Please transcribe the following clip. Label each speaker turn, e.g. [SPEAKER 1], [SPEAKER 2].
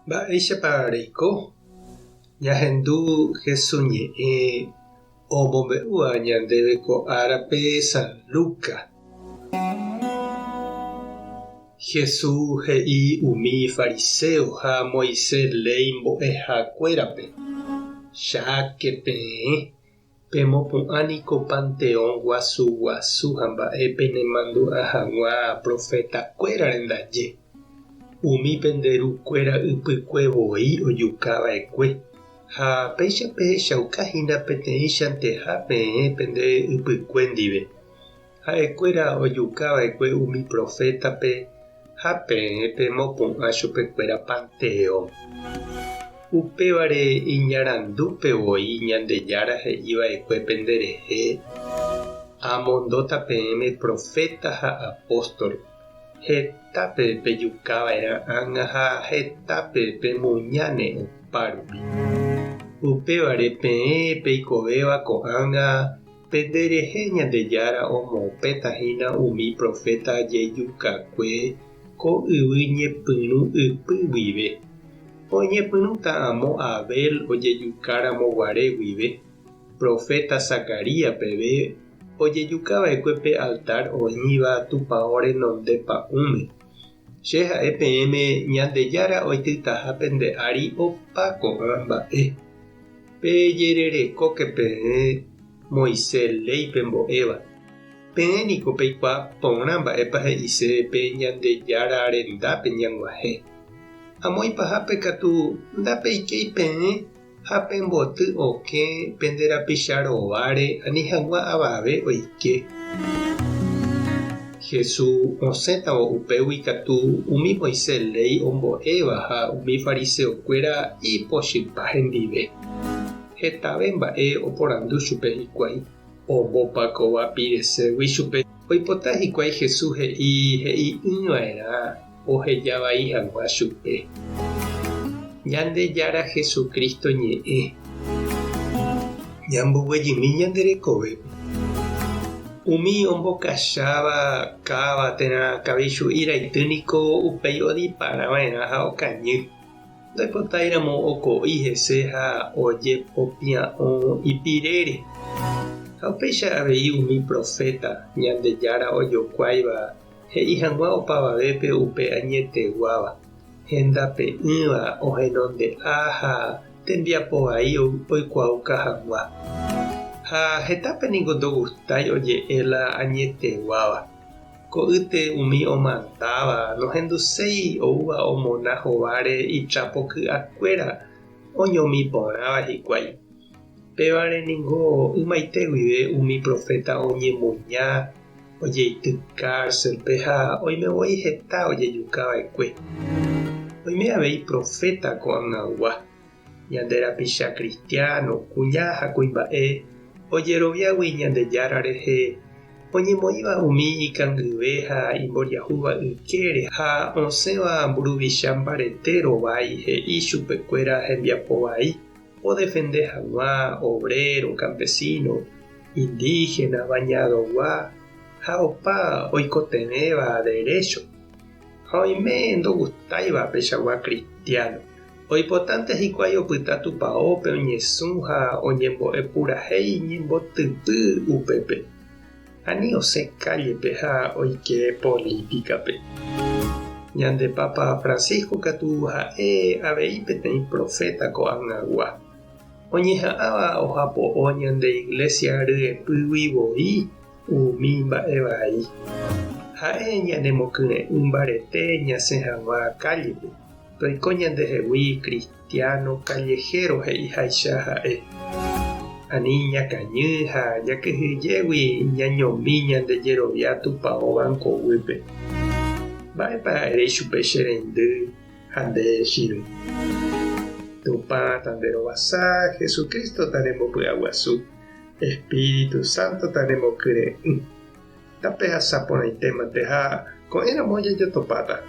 [SPEAKER 1] Mba'éichapa ñahendu Jesús ñe'ẽ omombe'úva ñandéve ko árape San Lucas. Jesús he'i umi fariseo ha Moisés ley mbo'ehakuérape: cháke peẽ pemopu'ãniko Panteón guasuguasu ha mba'e penemandu'a hag̃ua profetakuérare ndaje. Umípe nderukuéra ypykuevoi ojukava'ekue. Ha péichape echaukahína peteĩchante ha peẽ pende ypykue ndive. Ha'ekuéra ojukava'ekue umi profétape ha peẽ pemopu'ã chupekuéra Panteón. Upévare iñarandúpevoi Ñandejára he'íva'ekue penderehe. Amondóta peẽme profeta ha apóstol. Hetápe pejukava'erã ág̃a ha hetápe pemuñáne opárupi. Upévare peẽ peikovéva ko'ág̃a penderehe Ñandejára omopetahína umi profeta jejukakue ko yvy ñepyrũ ypy guive. Oñepyrũta amo Abel ojejukáramo guare guive. Profeta Zacarías peve ojejukava'ekue pe altar oĩva tupão renonde pa'ũme. Che ha'e peẽme Ñandejára oitytaha pende ári opa ko'ã mba'e. Pejererekóke peẽ Moisés léipe mbo'éva. Peẽniko peikuaa porã mba'épa he'ise pe Ñandejára rendápe ñag̃uahẽ. Amoipahápe katu ndapeikéi peẽ ha pemboty okẽ penderapicha rováre ani hag̃ua avave oike. Jesús osẽtavo upégui katu umi Moisés ley ombo'éva ha umi fariseokuéra ipochypa hendive. Hetave mba'e oporandu chupe hikuái. Ombopakóva pireségui chupe. Oipota hikuái Jesús he'i'ỹva'erã ohejavai hag̃ua chupe. Ñandejára Jesucristo ñe'ẽ. Ñamboguejymi ñanderekove. Umi ombokacháva káva térã kavichu'i raitýniko upéi odiparava'erã ha okañy. Ndoipotáiramo oko'i hese ha ojepopia'õ ipirére. Ha upéicha avei umi profeta Ñandejára ojokuáiva he'i hag̃ua opavavépe upe añeteguáva. Hendape'ỹva ohenonde'a ha tembiapo vai oikuauka hag̃ua. Ha hetápeniko ndogustái oje'éla añeteguáva. Ko'ýte umi omandáva nohenduséi oúva omona hováre itrapoky'akuéra oñomi porãva hikuái. Pévare niko ymaite guive umi profeta oñemuña ojeity cárcelpe ha oimevoi heta ojejukava'ekue. Oime avei profeta ko'ag̃agua. Ñanderapicha cristiano kuña ha kuimba'e ojeroviágui Ñandejára rehe oñemoĩva umi ikangyve ha imboriahúva ykére ha osẽva mburuvicha mbarete rovái he'i chupekuéra hembiapovai odefende hag̃ua obrero, campesino, indígena, bañadogua ha opa oikotevẽva derecho. Ha oime ndogustáiva pechagua cristiano. Oipotánte hikuái opyta tupãópe oñesũ ha oñembo'epurahéi ñembotypy upépe. Ani osẽ callepe ha oike políticape. Ñande Papa Francisco katu ha'e avei peteĩ profeta ko'ag̃agua. Oñeha'ãva ohapo'o ñande iglesia ryepýguivoi umi mba'e vai. Ha'e ñanemokyre'ỹ mbarete ñasẽ hag̃ua callepe. Toiko ñandehegui cristiano callejero he'iháicha ha'e. Ani ñakañy ha jakyhyjégui ñañomi ñandejerovia tupão bankovýpe. Mba'épa erei chupe che reindy ha nde chiru. Tupã tanderovasa Jesucristo tarembopy'aguasu. Espíritu Santo tarembokyre'ỹ. Tape hasaporãitémante ha ko'ẽramo jajotopáta.